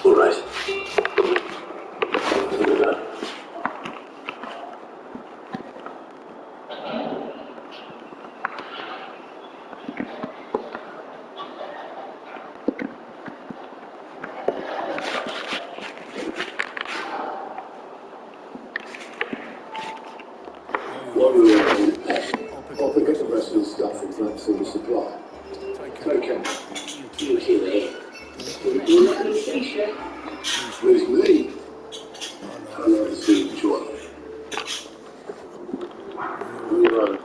All right. While we were on the pet, I'll pick up the rest of the stuff and grab Silver Supply. Okay. You hear it? You're not going to finish it. Losing me. I love to see you enjoy it. You're right.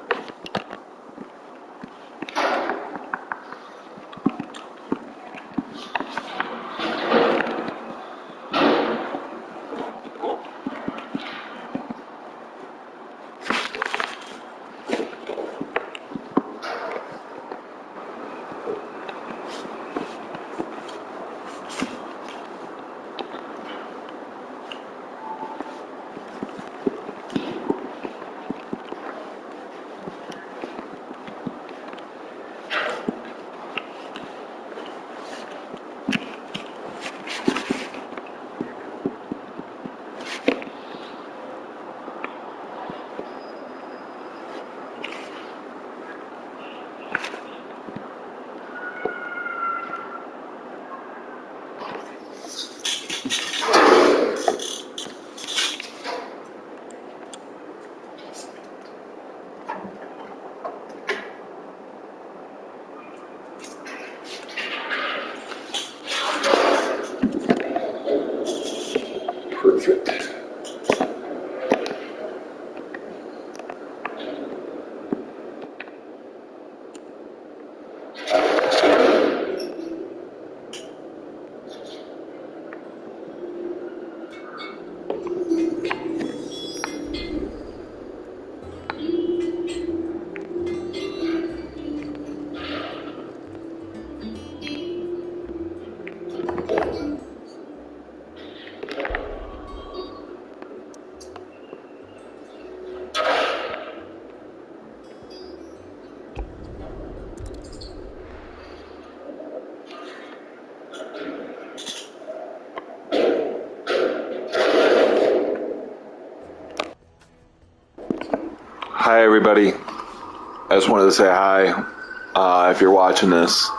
Perfect. Hi, everybody. I just wanted to say hi if you're watching this.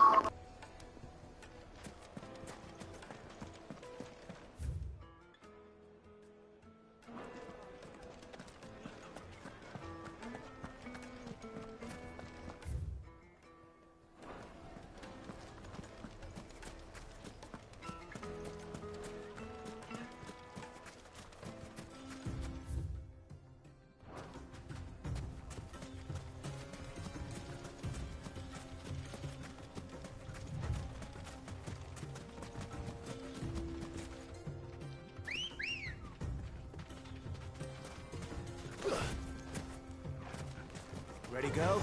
Ready, go?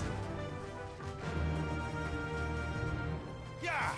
Yeah!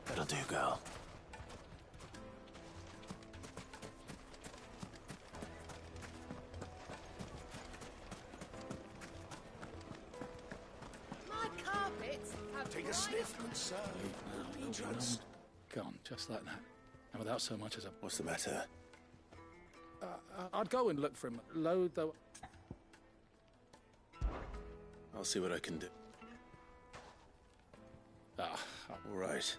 That'll do, girl. My carpets have Take a sniff, good sir. Just... Gone, just like that. And without so much as a... What's the matter? I'd go and look for him. Load, though... I'll see what I can do. All right.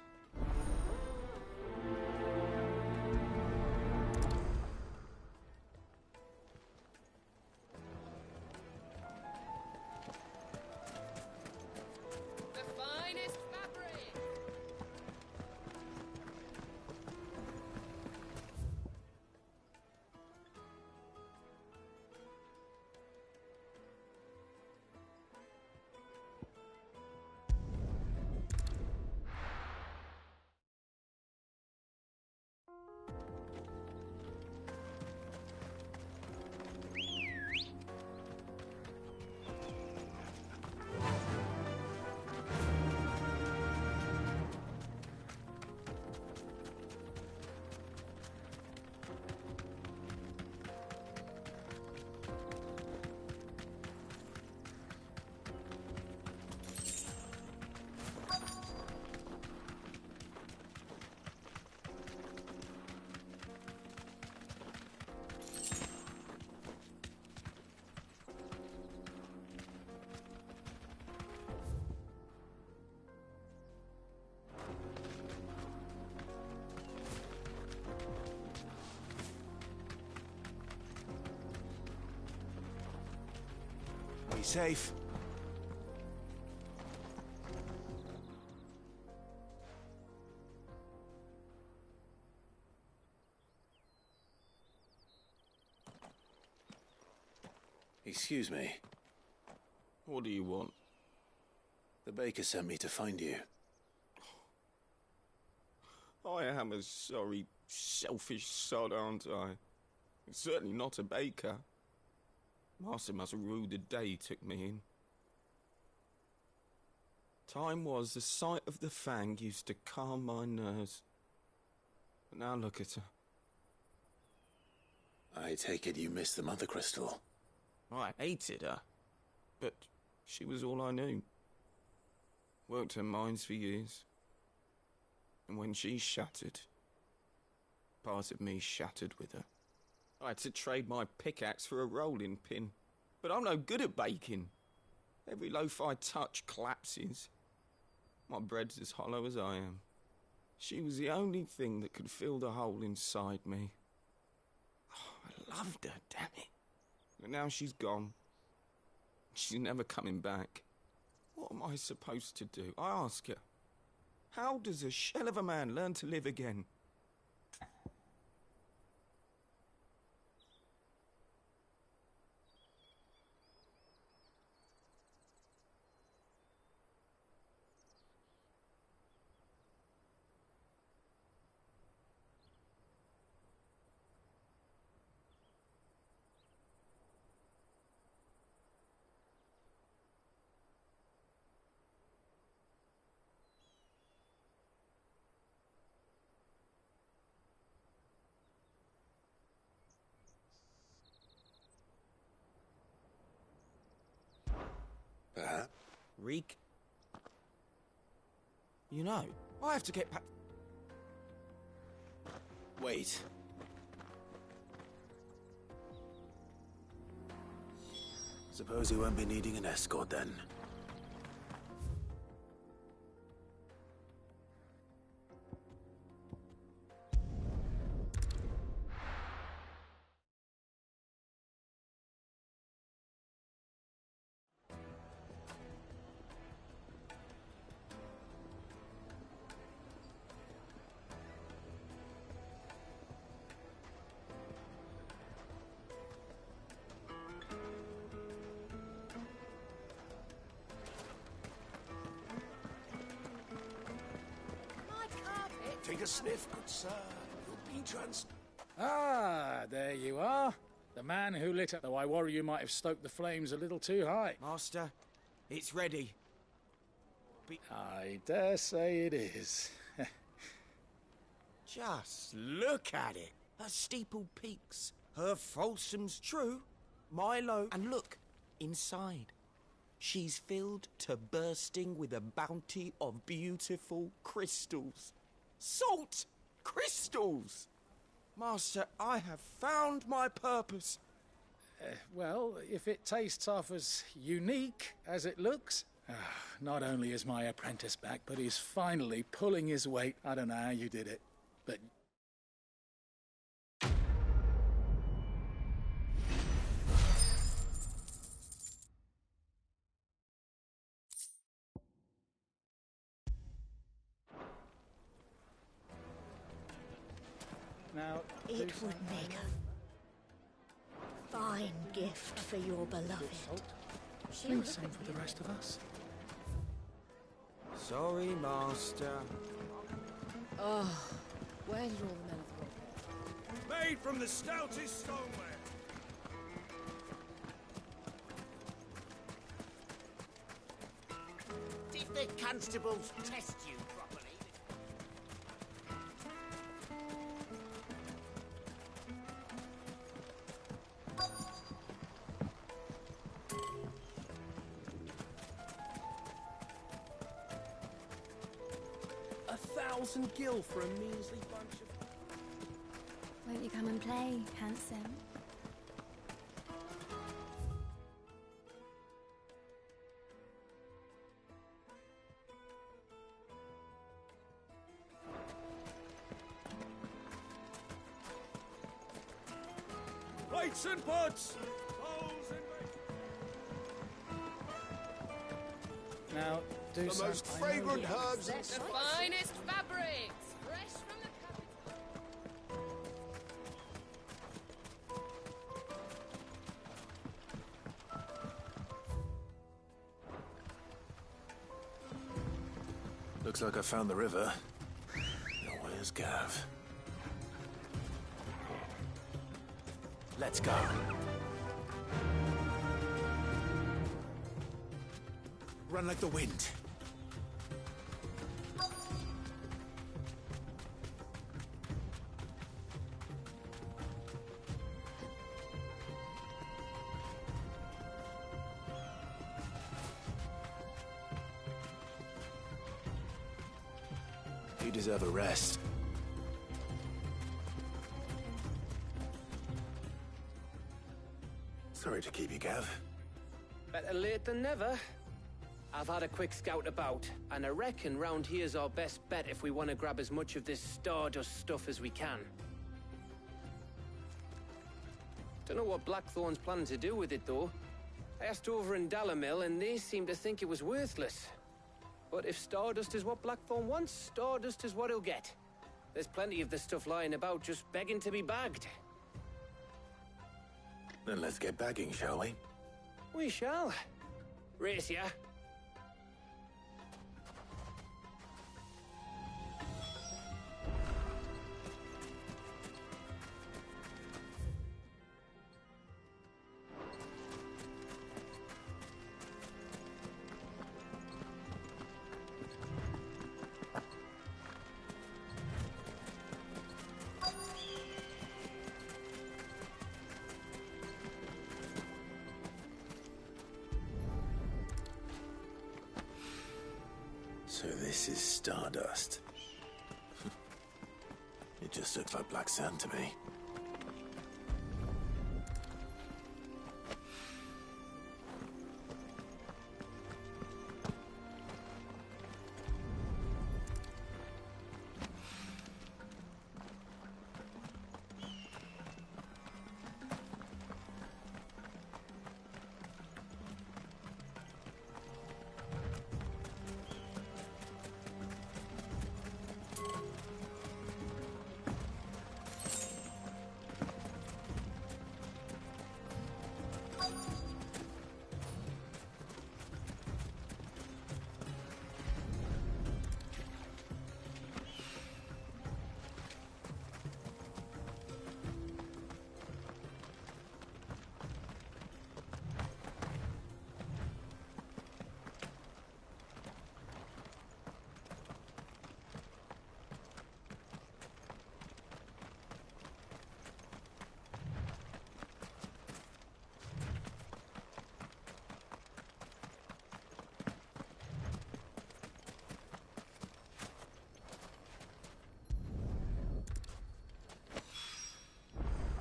Be safe. Excuse me. What do you want? The baker sent me to find you. I am a sorry, selfish sod, aren't I? Certainly not a baker. Master must rue the day he took me in. Time was the sight of the Fang used to calm my nerves. But now look at her. I take it you missed the Mother Crystal. I hated her, but she was all I knew. Worked her mines for years. And when she shattered, part of me shattered with her. I had to trade my pickaxe for a rolling pin, but I'm no good at baking. Every loaf I touch collapses. My bread's as hollow as I am. She was the only thing that could fill the hole inside me. Oh, I loved her, damn it. But now she's gone. She's never coming back. What am I supposed to do? I ask her. How does a shell of a man learn to live again? Perhaps? Reek? You know, I have to get back. Wait. Suppose you won't be needing an escort then. My carpet. Take a sniff, good sir. You'll be Ah, there you are. The man who lit up. Though I worry you might have stoked the flames a little too high. Master, it's ready. I dare say it is. Just look at it. Her steeple peaks, her falsome's true, Milo, and look, inside. She's filled to bursting with a bounty of beautiful crystals. Salt crystals! Master, I have found my purpose. Well, if it tastes half as unique as it looks. Not only is my apprentice back, but he's finally pulling his weight. I don't know how you did it, but... Now, It would make a fine gift for your beloved. bring some for the rest of us. Sorry, Master. Oh, where did all the men from? Made from the stoutest stoneware. Did the constables test you properly? A 1,000 gil for a measly bunch of... Won't you come and play, handsome? Plates and pots! Bowls and... Now, do The most fragrant herbs and The finest fabrics, fresh from the capital. Looks like I found the river. Now where's Gav? Let's go. Run like the wind. You deserve a rest. Sorry to keep you, Gav. Better late than never. I've had a quick scout about, and I reckon round here's our best bet if we want to grab as much of this Stardust stuff as we can. Don't know what Blackthorn's planning to do with it, though. I asked over in Dalamil, and they seem to think it was worthless. But if Stardust is what Blackthorn wants, Stardust is what he'll get. There's plenty of this stuff lying about, just begging to be bagged. Then let's get bagging, shall we? We shall. Race ya. So this is Stardust. It just looks like black sand to me.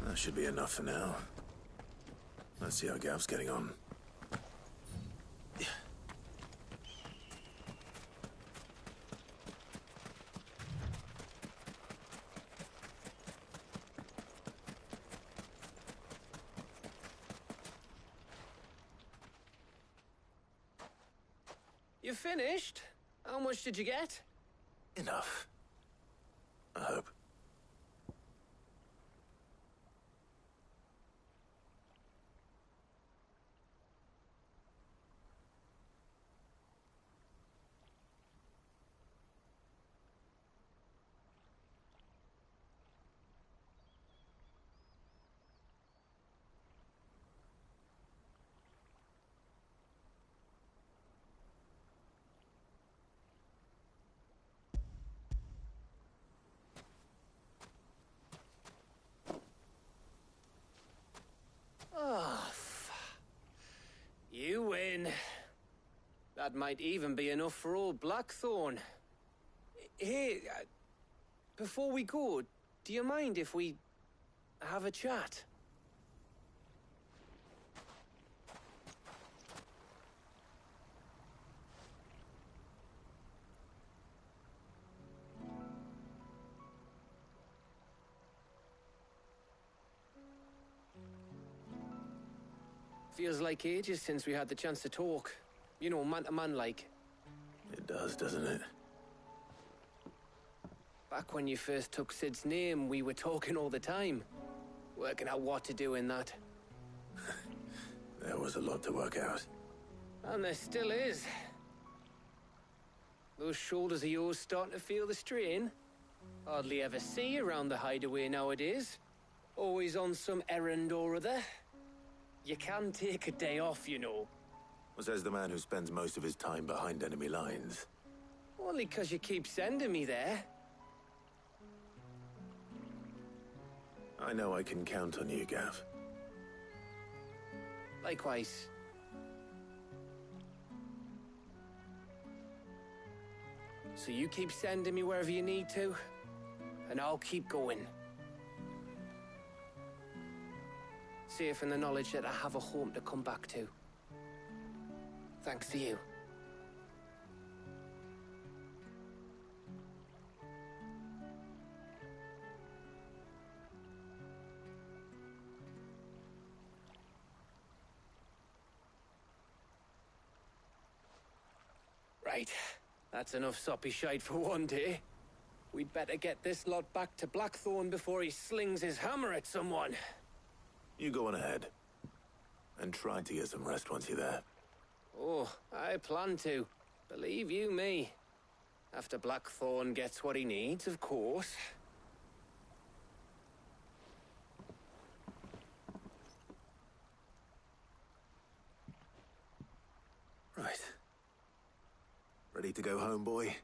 That should be enough for now. Let's see how Gav's getting on. You finished? How much did you get? Enough. I hope. You win. That might even be enough for old Blackthorn. Hey, before we go, do you mind if we have a chat? Feels like ages since we had the chance to talk. You know, man to man like. It does, doesn't it? Back when you first took Sid's name, we were talking all the time. Working out what to do in that. There was a lot to work out. And there still is. Those shoulders of yours starting to feel the strain. Hardly ever see you around the hideaway nowadays. Always on some errand or other. You can take a day off, you know. Well, says the man who spends most of his time behind enemy lines. Only 'cause you keep sending me there. I know I can count on you, Gav. Likewise. So you keep sending me wherever you need to, and I'll keep going. Safe in the knowledge that I have a home to come back to. Thanks to you. Right. That's enough soppy shite for one day. We'd better get this lot back to Blackthorn before he slings his hammer at someone. You go on ahead. And try to get some rest once you're there. Oh, I plan to. Believe you me. After Blackthorn gets what he needs, of course. Right. Ready to go home, boy?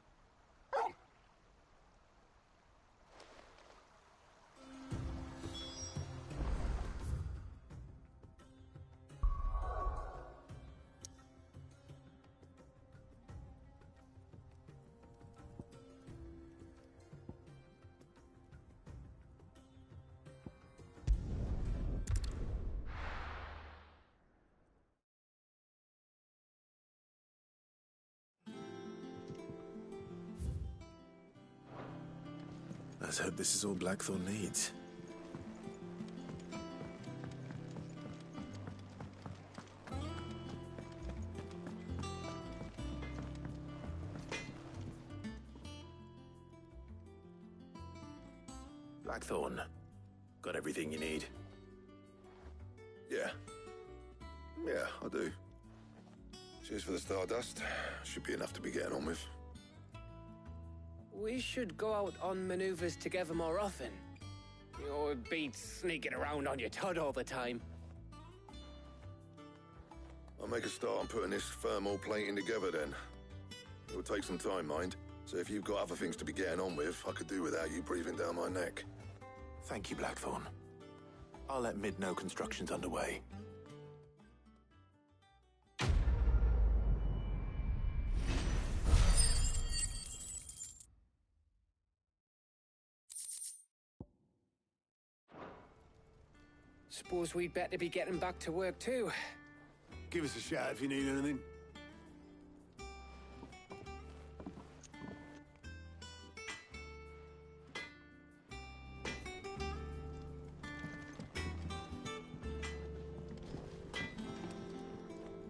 Let's hope this is all Blackthorn needs. Blackthorn, got everything you need? Yeah. Yeah, I do. Cheers for the Stardust. Should be enough to be getting on with. We should go out on maneuvers together more often. You know, it beats sneaking around on your Todd all the time. I'll make a start on putting this thermal plating together then. It will take some time, mind. So if you've got other things to be getting on with, I could do without you breathing down my neck. Thank you, Blackthorn. I'll let Mid know construction's underway. Suppose we'd better be getting back to work too. Give us a shout if you need anything.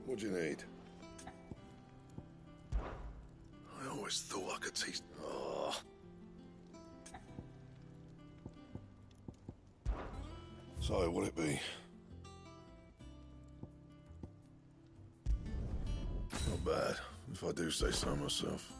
What do you need? I always thought I could teach... Oh. So, what'll it be? Not bad, if I do say so myself.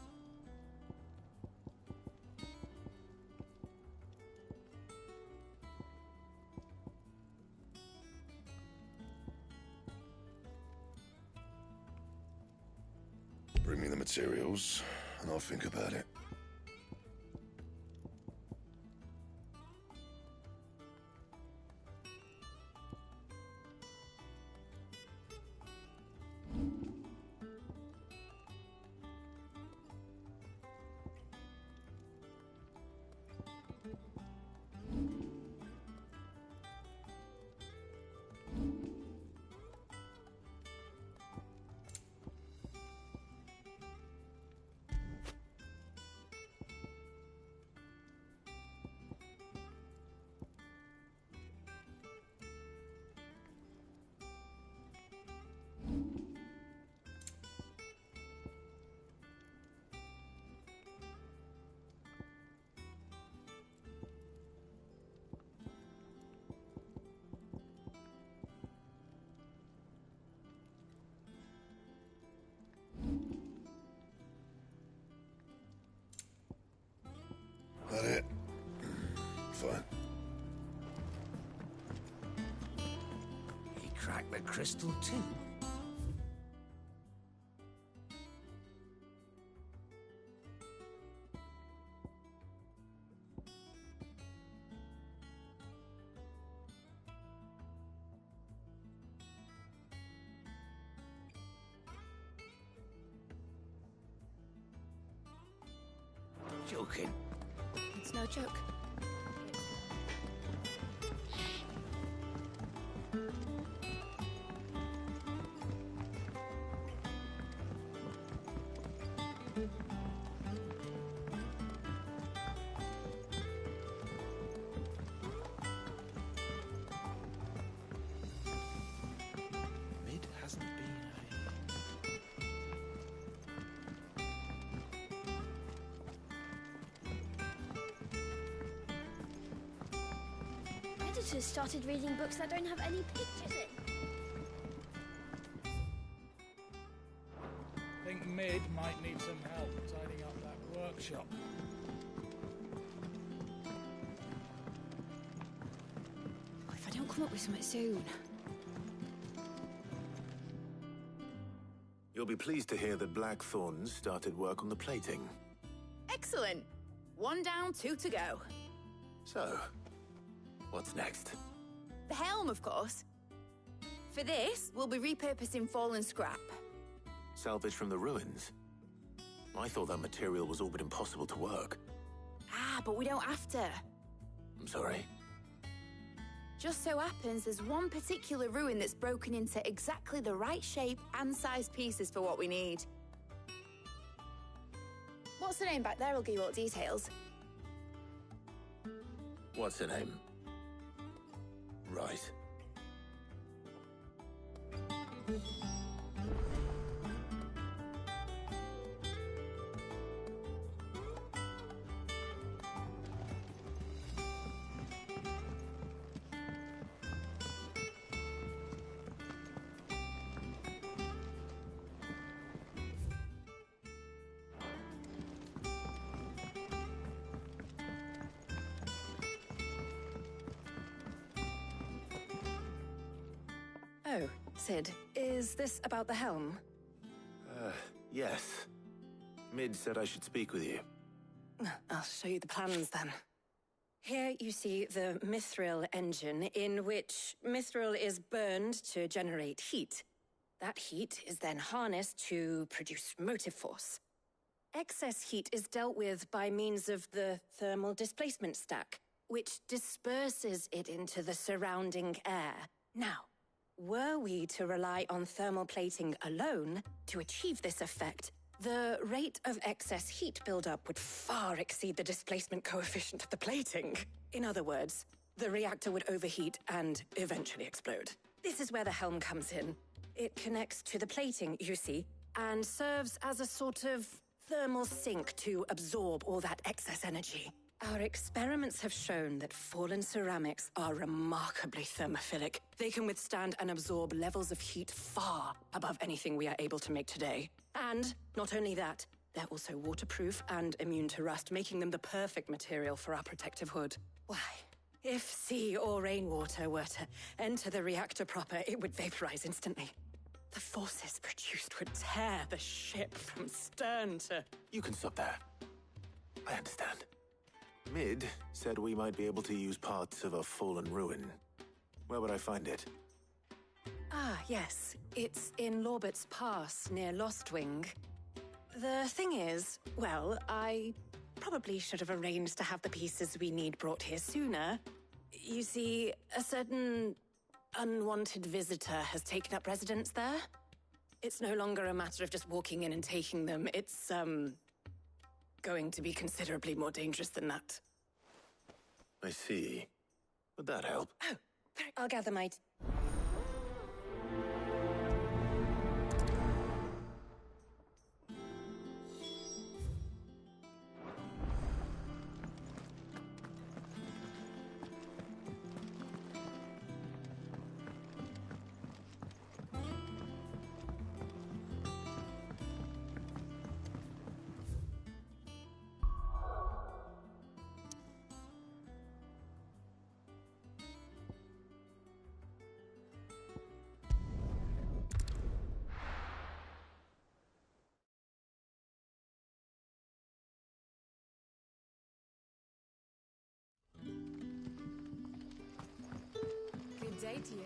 Bring me the materials, and I'll think about it. the crystal too. Joking. It's no joke. Mid hasn't been Editors started reading books that don't have any pictures in. Think Mid might need some help tidying up that workshop. If I don't come up with something soon. You'll be pleased to hear that Blackthorn started work on the plating. Excellent. 1 down, 2 to go. So, what's next? The helm, of course. For this, we'll be repurposing fallen scrap. Salvage from the ruins? I thought that material was all but impossible to work. Ah, but we don't have to. I'm sorry. Just so happens there's one particular ruin that's broken into exactly the right shape and size pieces for what we need. What's the name back there? I'll give you all the details. What's her name? Right. Oh, Sid, is this about the helm? Yes. Mid said I should speak with you. I'll show you the plans then. Here you see the Mithril engine, in which Mithril is burned to generate heat. That heat is then harnessed to produce motive force. Excess heat is dealt with by means of the thermal displacement stack, which disperses it into the surrounding air. Now, were we to rely on thermal plating alone to achieve this effect, the rate of excess heat buildup would far exceed the displacement coefficient of the plating. In other words, the reactor would overheat and eventually explode. This is where the helm comes in. It connects to the plating, you see, and serves as a sort of thermal sink to absorb all that excess energy. Our experiments have shown that fallen ceramics are remarkably thermophilic. They can withstand and absorb levels of heat far above anything we are able to make today. And not only that, they're also waterproof and immune to rust, making them the perfect material for our protective hood. Why, if sea or rainwater were to enter the reactor proper, it would vaporize instantly. The forces produced would tear the ship from stern to... You can stop there. I understand. Mid said we might be able to use parts of a fallen ruin. Where would I find it? Ah, yes. It's in Lorbert's Pass, near Lostwing. The thing is, well, I probably should have arranged to have the pieces we need brought here sooner. You see, a certain unwanted visitor has taken up residence there. It's no longer a matter of just walking in and taking them. It's, going to be considerably more dangerous than that. I see. Would that help? Oh, I'll gather my... to you.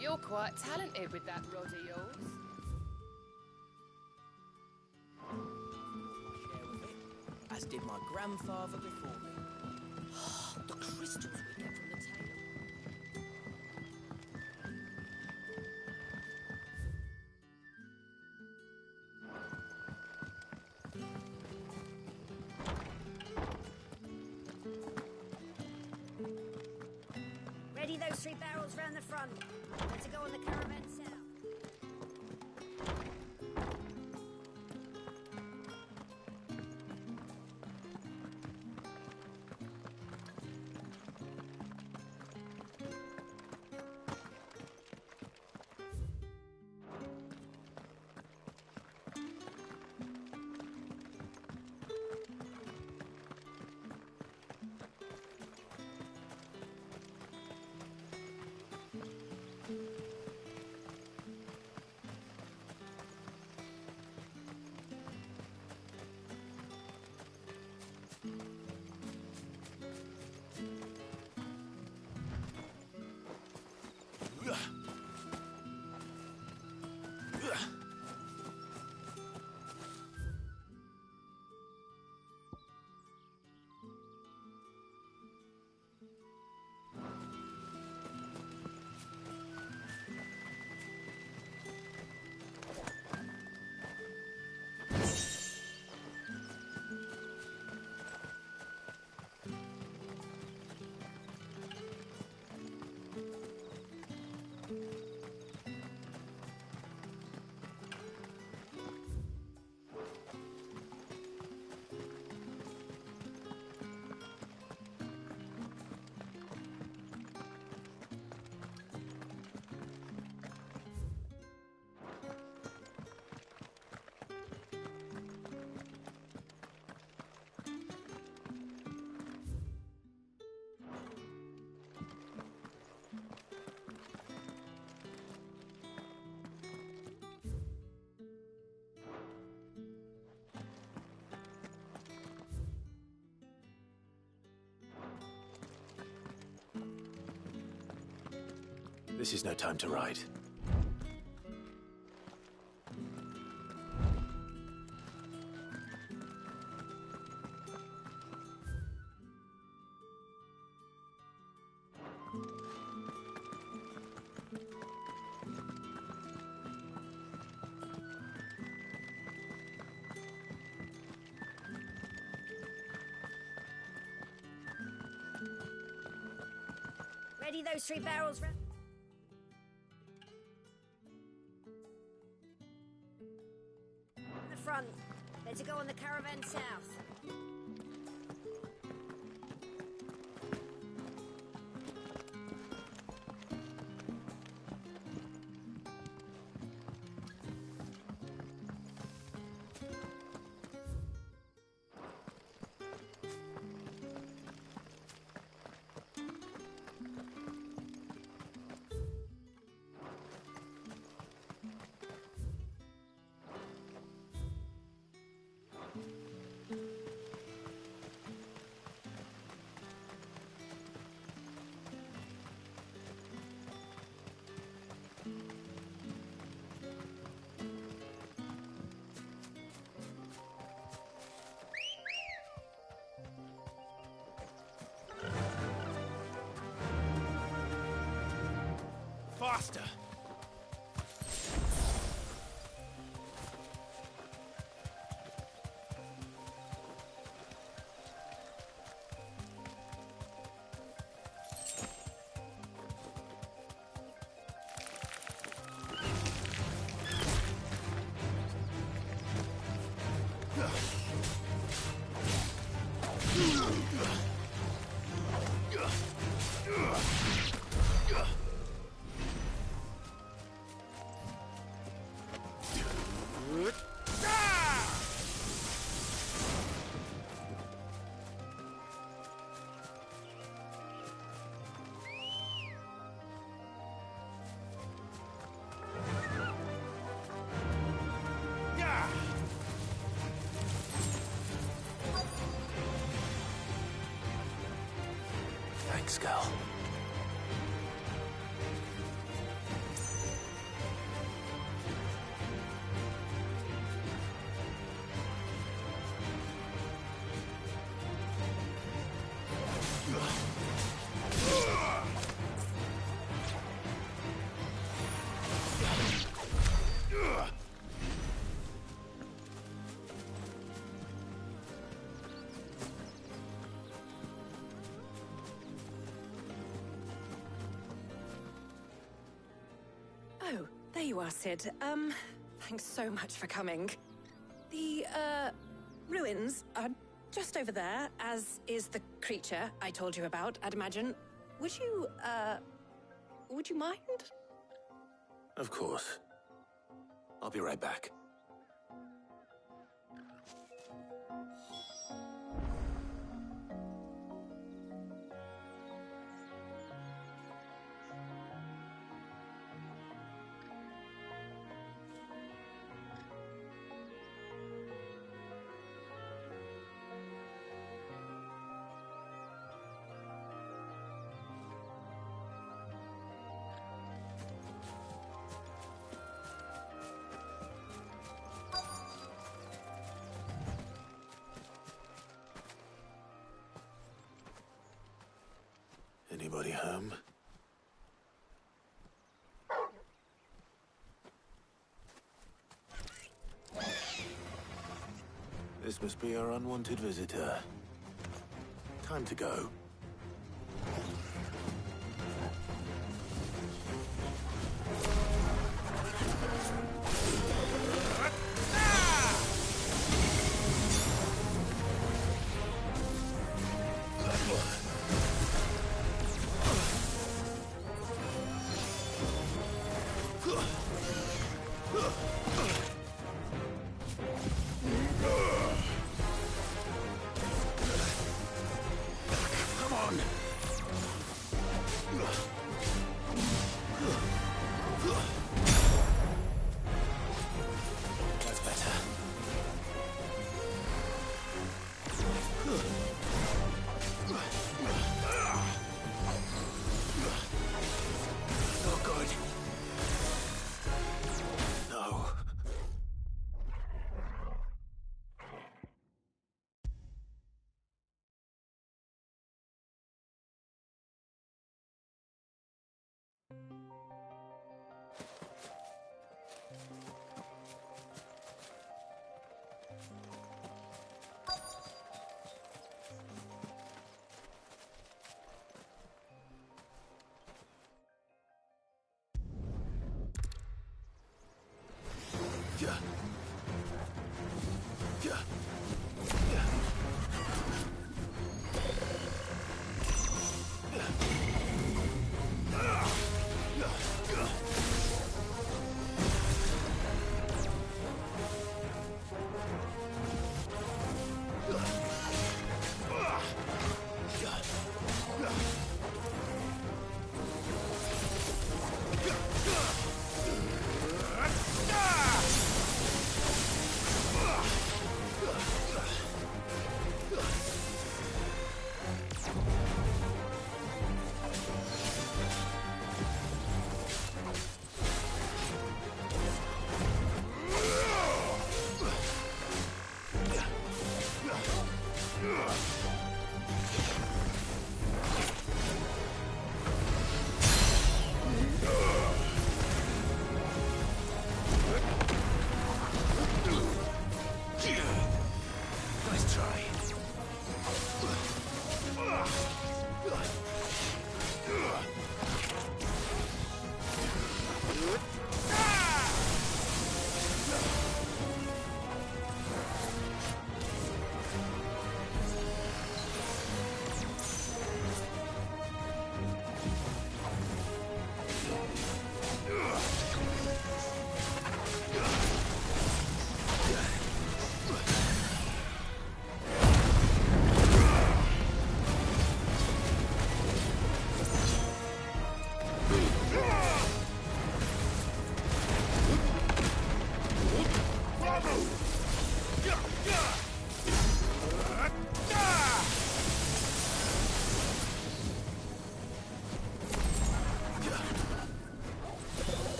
You're quite talented with that rod of yours. As did my grandfather before me. The crystals we get from the tailor. Ready those 3 barrels round the front. Let's go on the caravan south. This is no time to ride. Ready those 3 barrels round. The front. Let's go on the caravan south. Faster! Thanks, girl. Oh, there you are, Sid. Thanks so much for coming. The, ruins are just over there, as is the creature I told you about, I'd imagine. Would you mind? Of course. I'll be right back. Anybody home? This must be our unwanted visitor. Time to go.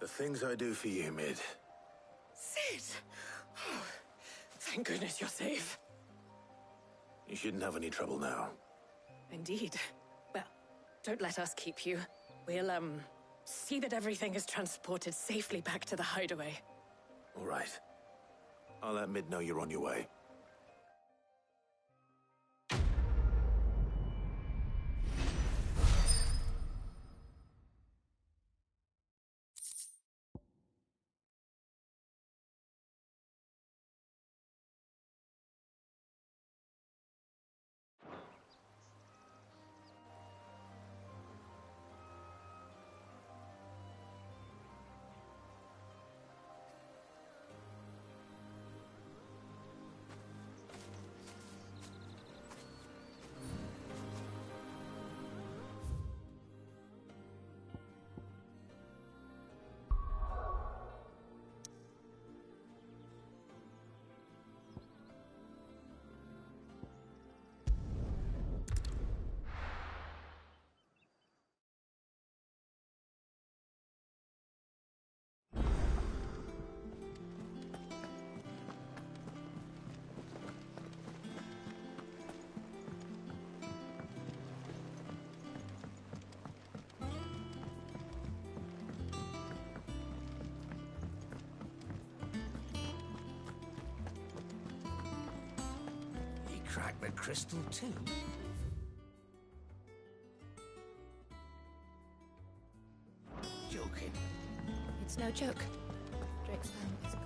The things I do for you, Mid. Sid! Oh, thank goodness you're safe. You shouldn't have any trouble now. Indeed. Well, don't let us keep you. We'll, see that everything is transported safely back to the hideaway. All right. I'll let Mid know you're on your way. Crack the crystal too? Joking. It's no joke. Drake's family is gone.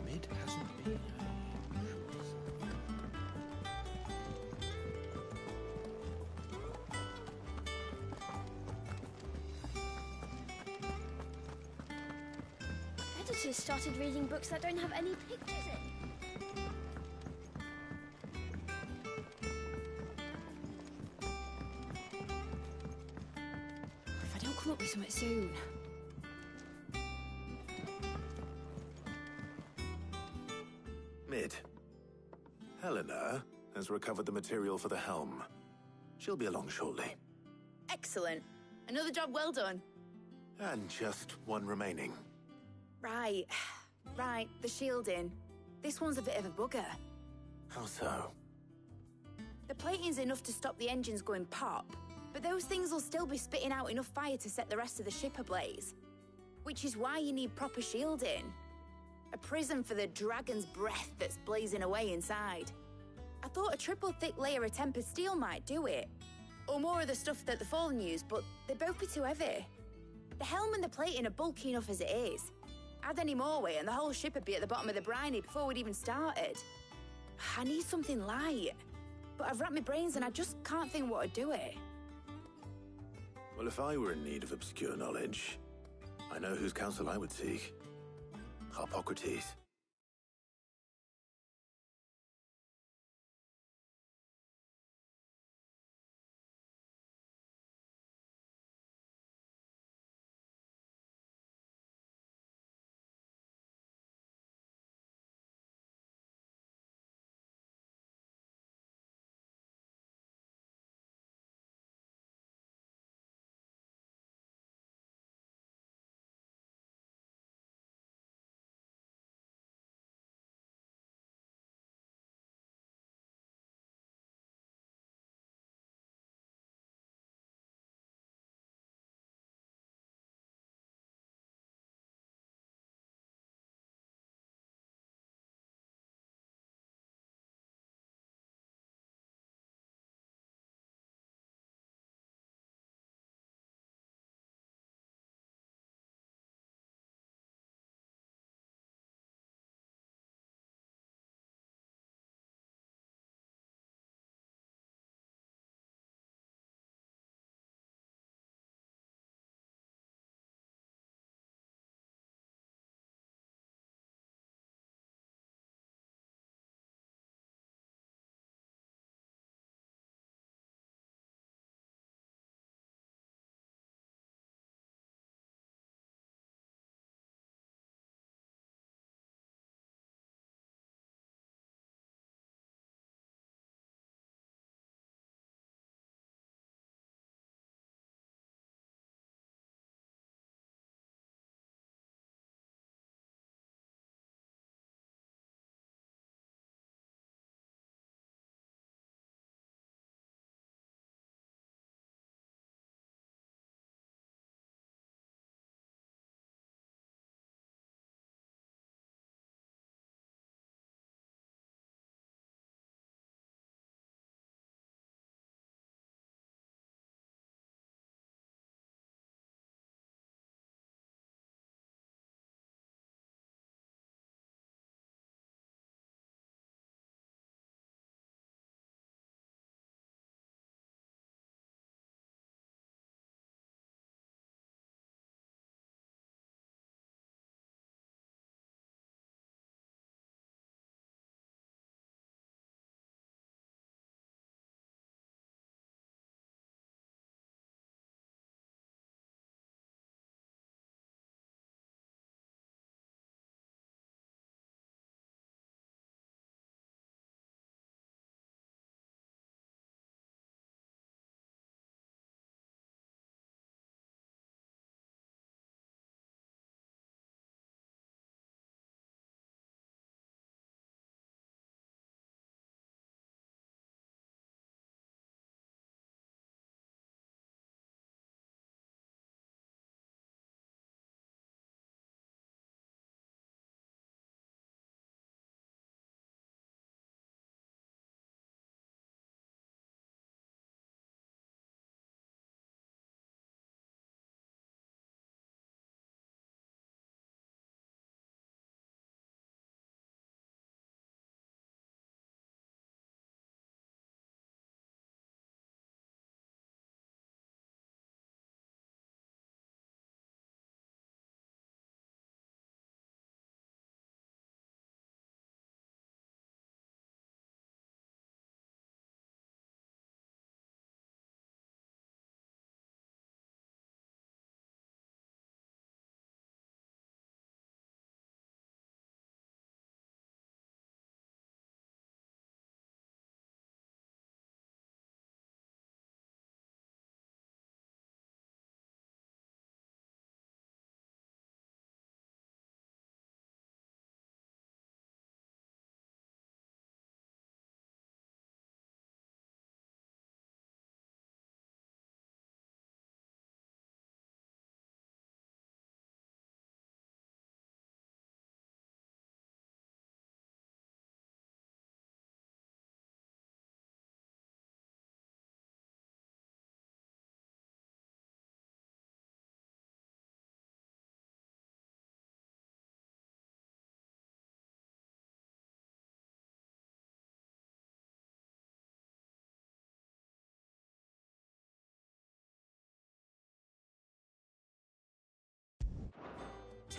Mid hasn't been. Editors started reading books that don't have any pictures in. If I don't come up with something soon. Mid. Helena has recovered the material for the helm. She'll be along shortly. Excellent. Another job well done. And just one remaining. Right. Right, the shielding. This one's a bit of a bugger. How so? The plating's enough to stop the engines going pop, but those things will still be spitting out enough fire to set the rest of the ship ablaze. Which is why you need proper shielding. A prison for the dragon's breath that's blazing away inside. I thought a triple thick layer of tempered steel might do it. Or more of the stuff that the Fallen use, but they'd both be too heavy. The helm and the plating are bulky enough as it is. Add any more weight and the whole ship would be at the bottom of the briny before we'd even started. I need something light. But I've racked my brains and I just can't think what would do it. Well, if I were in need of obscure knowledge, I know whose counsel I would seek. Harpocrates.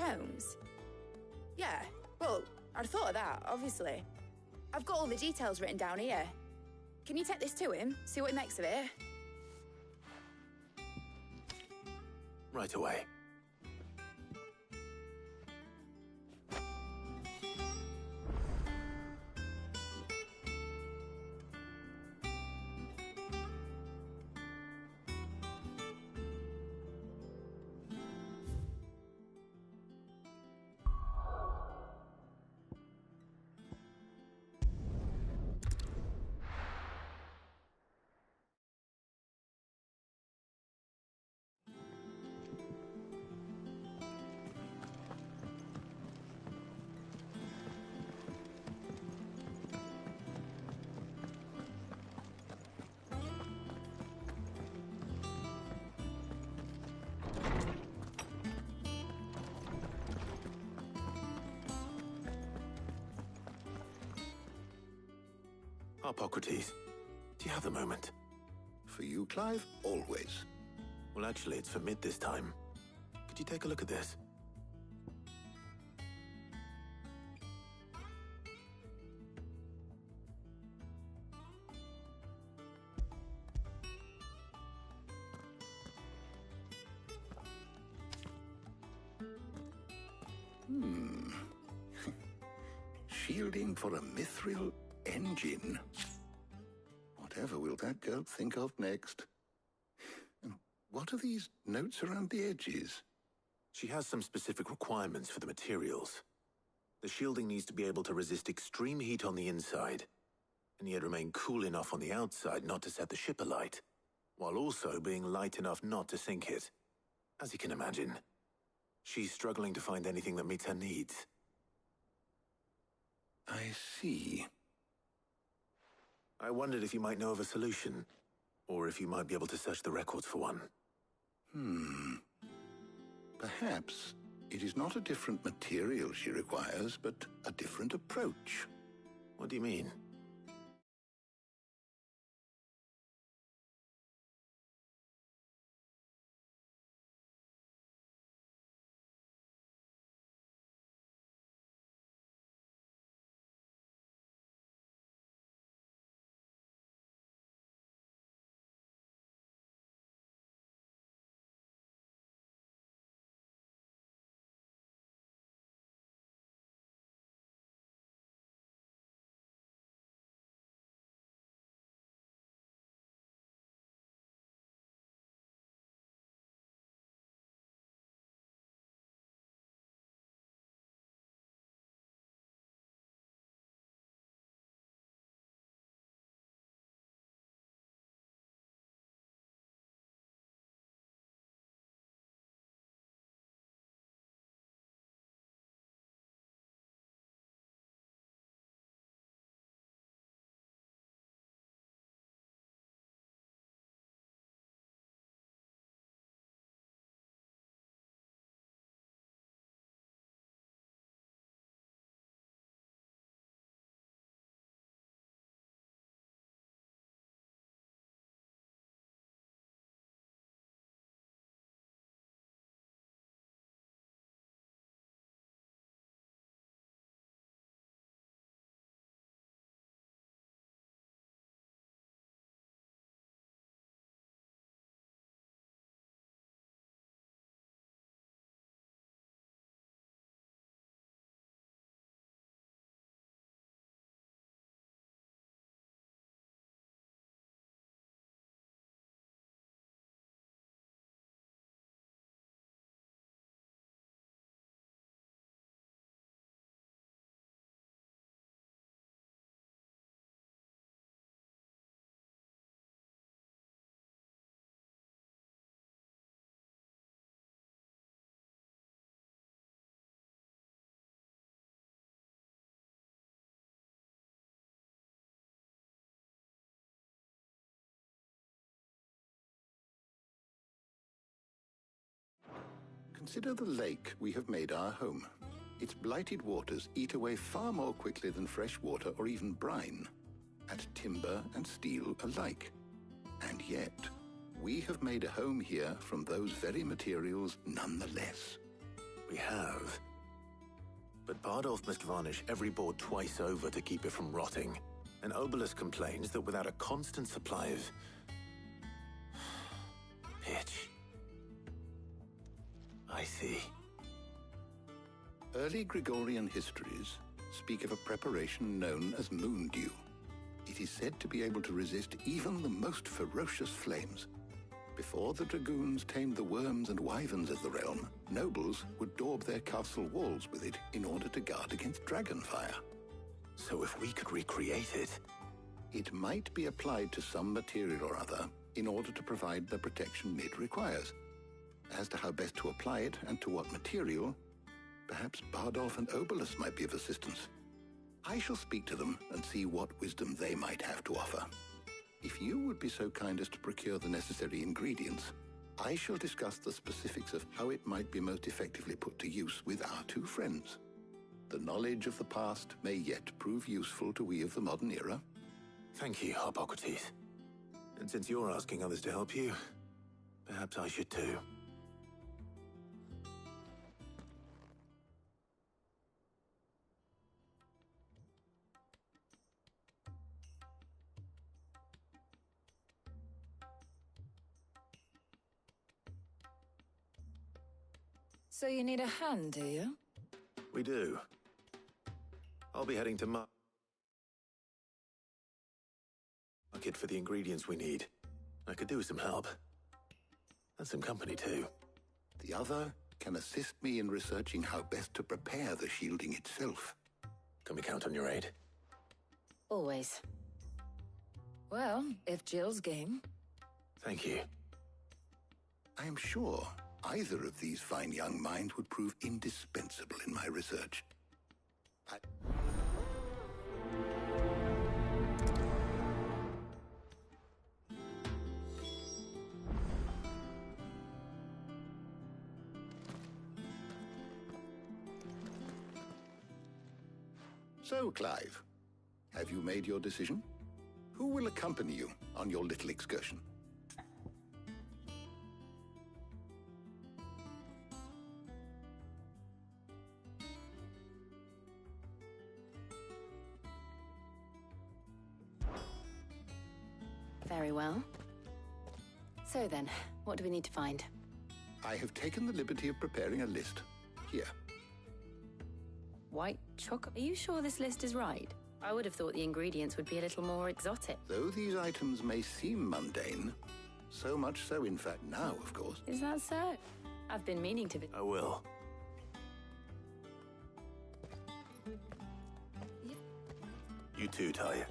Holmes? Yeah, well, I'd thought of that, obviously. I've got all the details written down here. Can you take this to him, see what he makes of it? Right away. Hippocrates, do you have a moment? For you, Clive? Always. Well, actually, it's for Mid this time. Could you take a look at this? Shielding for a mithril engine. Whatever will that girl think of next? And what are these notes around the edges? She has some specific requirements for the materials. The shielding needs to be able to resist extreme heat on the inside, and yet remain cool enough on the outside not to set the ship alight, while also being light enough not to sink it. As you can imagine, she's struggling to find anything that meets her needs. I see. I wondered if you might know of a solution, or if you might be able to search the records for one. Perhaps it is not a different material she requires, but a different approach. What do you mean? Consider the lake we have made our home. Its blighted waters eat away far more quickly than fresh water or even brine, at timber and steel alike. And yet, we have made a home here from those very materials nonetheless. We have. But Bardolph must varnish every board twice over to keep it from rotting. And Obelus complains that without a constant supply of pitch. I see. Early Gregorian histories speak of a preparation known as moon dew. It is said to be able to resist even the most ferocious flames. Before the dragoons tamed the worms and wyverns of the realm, nobles would daub their castle walls with it in order to guard against dragonfire. So if we could recreate it... It might be applied to some material or other in order to provide the protection it requires. As to how best to apply it and to what material, perhaps Bardolph and Obelus might be of assistance. I shall speak to them and see what wisdom they might have to offer. If you would be so kind as to procure the necessary ingredients, I shall discuss the specifics of how it might be most effectively put to use with our two friends. The knowledge of the past may yet prove useful to we of the modern era. Thank you, Hippocrates. And since you're asking others to help you, perhaps I should too. So you need a hand, do you? We do. I'll be heading to market for the ingredients we need. I could do with some help. And some company too. The other can assist me in researching how best to prepare the shielding itself. Can we count on your aid? Always. Well, if Jill's game. Thank you. I am sure either of these fine young minds would prove indispensable in my research. So, Clive, have you made your decision? Who will accompany you on your little excursion? Very well. So then, what do we need to find? I have taken the liberty of preparing a list. Here. White chocolate? Are you sure this list is right? I would have thought the ingredients would be a little more exotic. Though these items may seem mundane, so much so in fact now, of course. Is that so? I've been meaning to... I will. You too, Talia.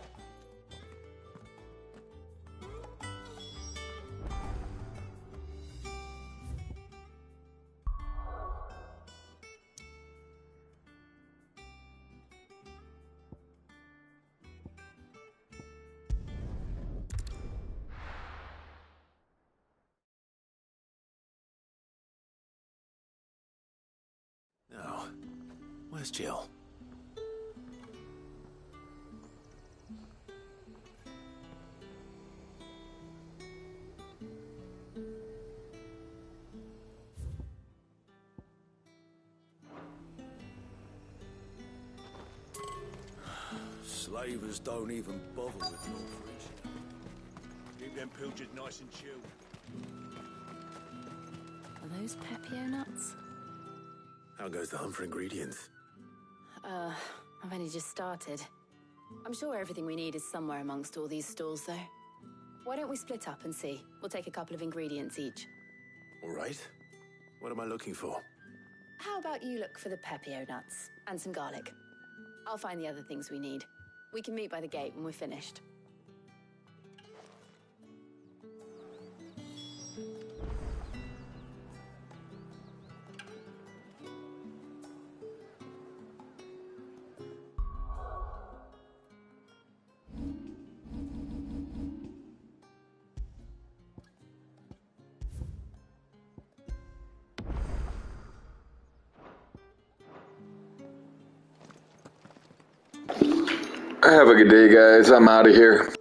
Now, where's Jill? Slavers don't even bother with Northridge. Keep them pilgers nice and chilled. Are those Pepio nuts? How goes the hunt for ingredients? I've only just started. I'm sure everything we need is somewhere amongst all these stalls, though. Why don't we split up and see? We'll take a couple of ingredients each. All right. What am I looking for? How about you look for the Pepio nuts and some garlic? I'll find the other things we need. We can meet by the gate when we're finished. Have a good day, guys. I'm out of here.